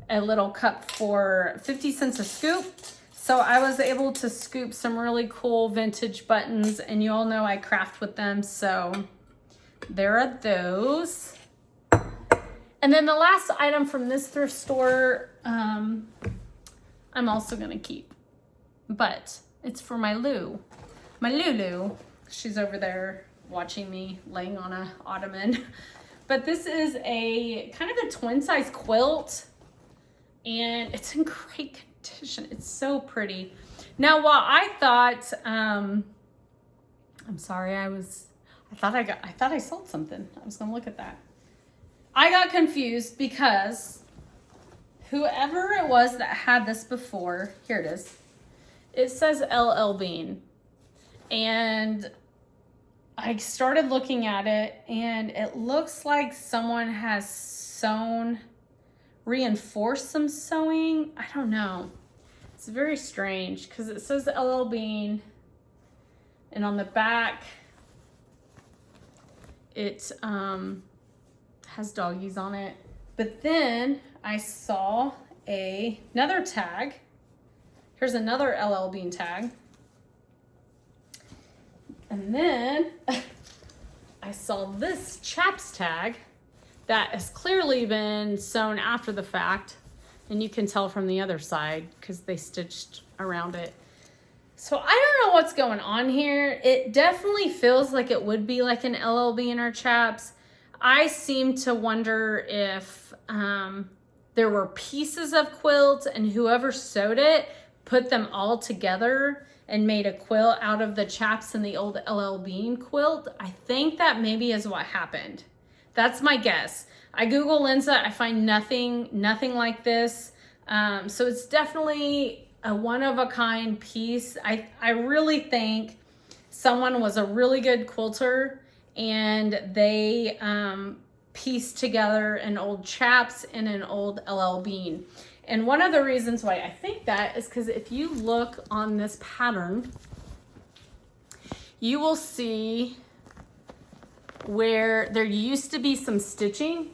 a little cup for 50 cents a scoop. So I was able to scoop some really cool vintage buttons, and you all know I craft with them. So there are those. And then the last item from this thrift store, I'm also gonna keep, but it's for my Lulu. She's over there watching me laying on a ottoman. But this is a kind of a twin size quilt, and it's in great condition. It's so pretty. Now, while I thought, I'm sorry, I thought I sold something. I was gonna look at that. I got confused because whoever it was that had this before, here it is. It says LL Bean. And I started looking at it, and it looks like someone has reinforced some sewing. I don't know. It's very strange because it says LL Bean, and on the back, it has doggies on it. But then I saw another tag. Here's another LL Bean tag. And then I saw this chaps tag that has clearly been sewn after the fact. And you can tell from the other side because they stitched around it. So I don't know what's going on here. It definitely feels like it would be like an LL Bean or chaps. I seem to wonder if there were pieces of quilt and whoever sewed it put them all together and made a quilt out of the chaps and the old LL Bean quilt. I think that maybe is what happened. That's my guess. I Google Lensa, I find nothing like this. So it's definitely a one-of-a-kind piece. I really think someone was a really good quilter and they pieced together an old chaps and an old LL Bean. And one of the reasons why I think that is because if you look on this pattern, you will see where there used to be some stitching.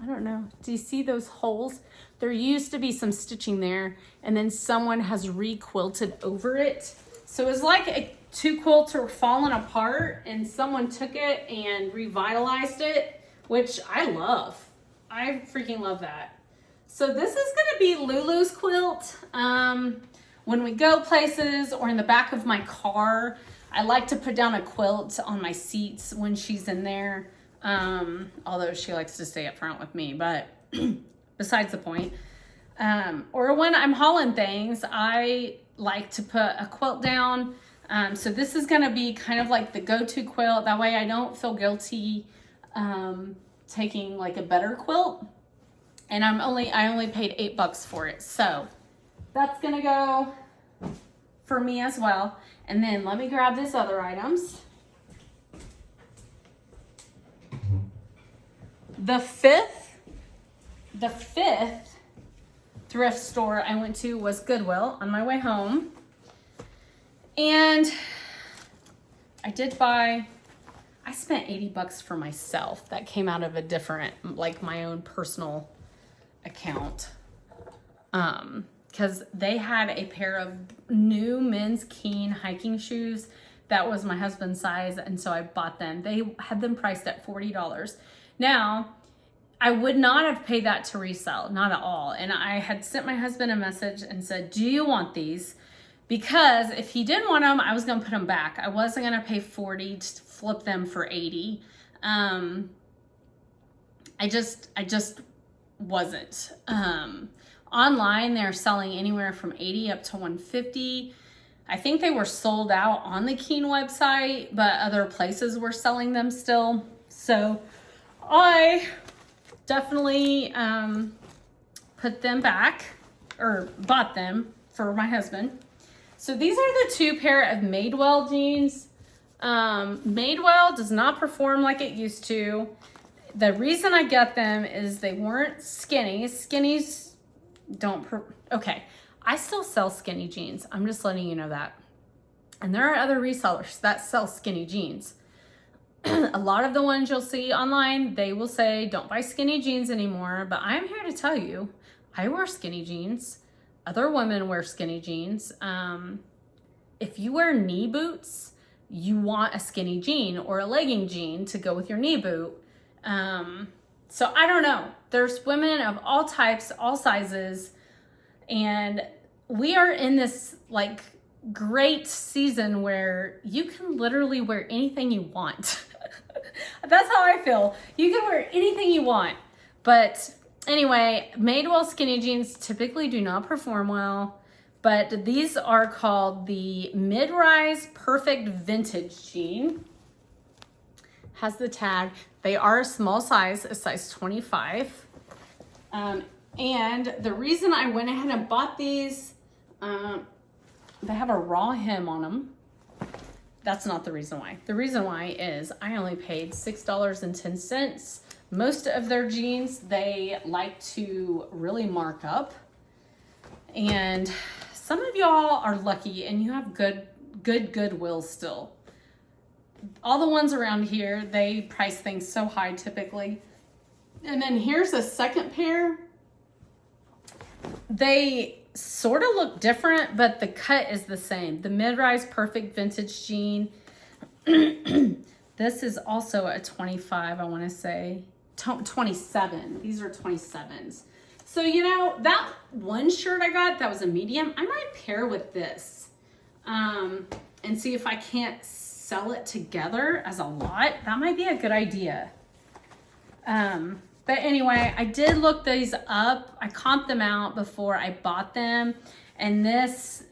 I don't know. Do you see those holes? There used to be some stitching there, and then someone has re-quilted over it. So it's like two quilts are falling apart, and someone took it and revitalized it, which I love. I freaking love that. So this is gonna be Lulu's quilt. When we go places or in the back of my car, I like to put down a quilt on my seats when she's in there. Although she likes to stay up front with me, but besides the point. Or when I'm hauling things, I like to put a quilt down. So this is gonna be kind of like the go-to quilt. That way I don't feel guilty taking like a better quilt. And I only paid $8 for it. So that's gonna go for me as well. And then let me grab these other items. The fifth thrift store I went to was Goodwill on my way home. And I spent $80 for myself. That came out of a different, like my own personal account. Because they had a pair of new men's Keen hiking shoes. That was my husband's size, and so I bought them. They had them priced at $40. Now, I would not have paid that to resell, not at all. And I had sent my husband a message and said, do you want these? Because if he didn't want them, I was going to put them back. I wasn't going to pay $40 to flip them for $80. I just wasn't. Online, they're selling anywhere from $80 up to $150. I think they were sold out on the Keen website, but other places were selling them still. So I definitely put them back, or bought them for my husband. So these are the two pair of Madewell jeans. Madewell does not perform like it used to. The reason I got them is they weren't skinny. Skinnies don't, okay. I still sell skinny jeans. I'm just letting you know that. And there are other resellers that sell skinny jeans. A lot of the ones you'll see online, they will say, don't buy skinny jeans anymore. But I'm here to tell you, I wear skinny jeans. Other women wear skinny jeans. If you wear knee boots, you want a skinny jean or a legging jean to go with your knee boot. So I don't know. There's women of all types, all sizes, and we are in this like great season where you can literally wear anything you want. That's how I feel. You can wear anything you want. But anyway, Madewell skinny jeans typically do not perform well, but these are called the Mid-Rise Perfect Vintage Jean. Has the tag. They are a small size, a size 25. And the reason I went ahead and bought these, they have a raw hem on them. That's not the reason why. The reason why is I only paid $6.10. Most of their jeans, they like to really mark up. And some of y'all are lucky and you have good goodwill still. All the ones around here, they price things so high typically. And then here's a second pair. They sort of look different, but the cut is the same. The Mid-Rise Perfect Vintage Jean. This is also a 25, I want to say. 27. These are 27s. So, you know, that one shirt I got, that was a medium, I might pair with this. And see if I can't sell it together as a lot. That might be a good idea. But anyway, I did look these up. I comped them out before I bought them. And this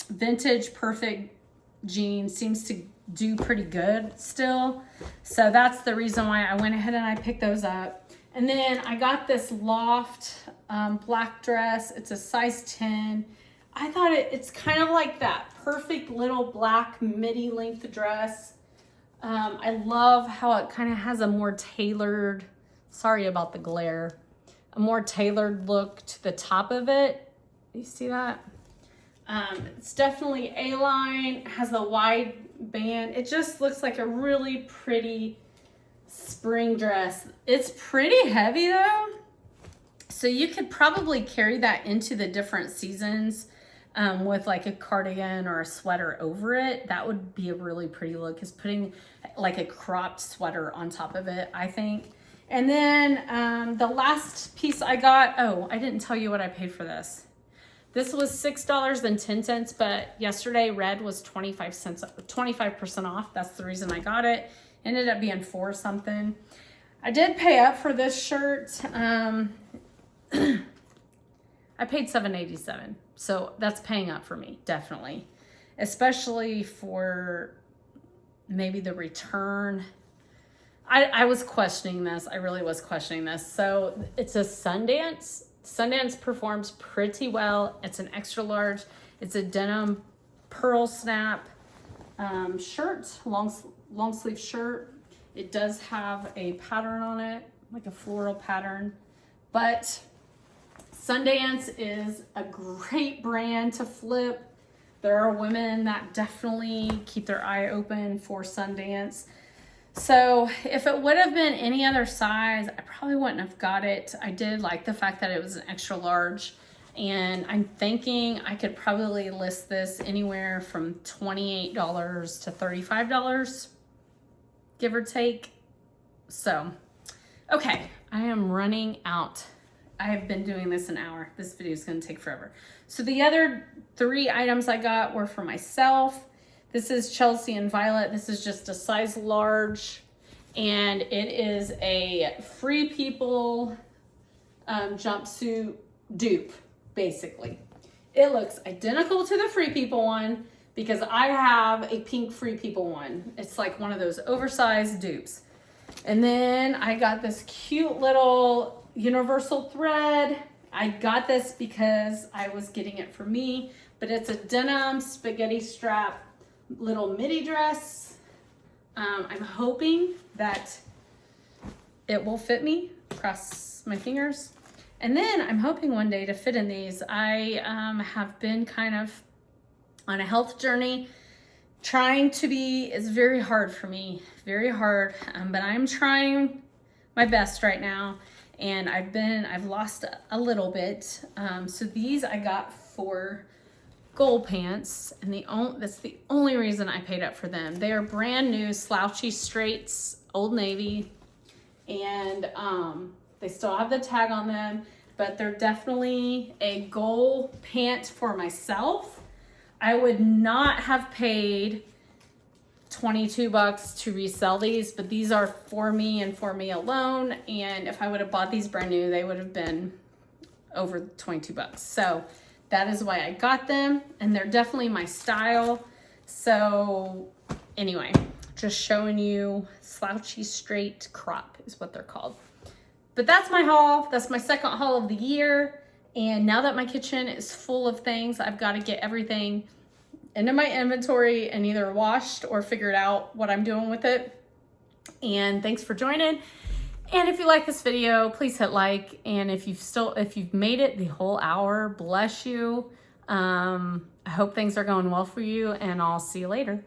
vintage perfect jean seems to do pretty good still. So that's the reason why I went ahead and I picked those up. And then I got this Loft black dress. It's a size 10. I thought it's kind of like that perfect little black midi length dress. I love how it kind of has a more tailored, sorry about the glare, a more tailored look to the top of it. You see that? It's definitely A-line, has a wide band. It just looks like a really pretty spring dress. It's pretty heavy though. So you could probably carry that into the different seasons with like a cardigan or a sweater over it. That would be a really pretty look, is putting like a cropped sweater on top of it, I think. And then the last piece I got, oh, I didn't tell you what I paid for this. This was $6.10, but yesterday red was 25% off. That's the reason I got it. Ended up being $4 something. I did pay up for this shirt. I paid $7.87, so that's paying up for me, definitely. especially for maybe the return. I was questioning this. I really was questioning this. So it's a Sundance. Sundance performs pretty well. It's an extra large. It's a denim pearl snap shirt, long sleeve shirt. It does have a pattern on it, like a floral pattern. But Sundance is a great brand to flip. There are women that definitely keep their eye open for Sundance. So if it would have been any other size, I probably wouldn't have got it. I did like the fact that it was an extra large, and I'm thinking I could probably list this anywhere from $28 to $35, give or take. So, okay, I am running out. I have been doing this an hour. This video is going to take forever. So the other 3 items I got were for myself. This is Chelsea and Violet. This is just a size large, and it is a Free People jumpsuit dupe, basically. It looks identical to the Free People one because I have a pink Free People one. It's like one of those oversized dupes. And then I got this cute little universal thread. I got this because I was getting it for me, but it's a denim spaghetti strap little midi dress. I'm hoping that it will fit me, cross my fingers. And then I'm hoping one day to fit in these. I have been kind of on a health journey. Trying to be is very hard for me, very hard, but I'm trying my best right now. And I've lost a little bit. So these I got for gold pants, and that's the only reason I paid up for them. They are brand new slouchy straights, Old Navy, and they still have the tag on them, but they're definitely a goal pant for myself. I would not have paid $22 to resell these, but these are for me and for me alone. And if I would have bought these brand new, they would have been over $22. So that is why I got them, and they're definitely my style. So anyway, just showing you slouchy straight crop is what they're called. But that's my haul. That's my second haul of the year. And now that my kitchen is full of things, I've got to get everything into my inventory and either washed or figured out what I'm doing with it. And thanks for joining. And if you like this video, please hit like. And if you've made it the whole hour, bless you. I hope things are going well for you, and I'll see you later.